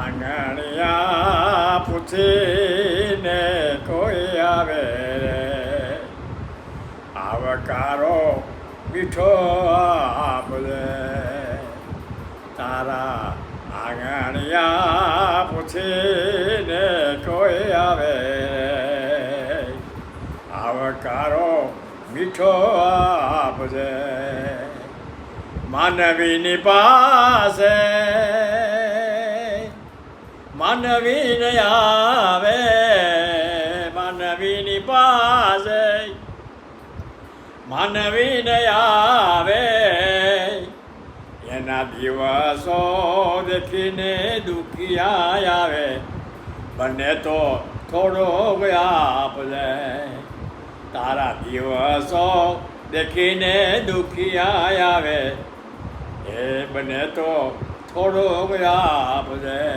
આંગણિયા પૂછીને કોઈ આવે રે, આવકારો મીઠો આપજે. તારા આંગણિયા પૂછીને કોઈ આવે રે, આવકારો મીઠો આપજે. માનવીની પાસે માનવીને આવે, માનવીની પાસે માનવીને આવે, એના દિવસો દેખીને દુખિયા આવે. બંને તો થોડો આપજે. તારા દિવસો દેખીને દુખિયા આવે, એ બને તો થોડો આપજે.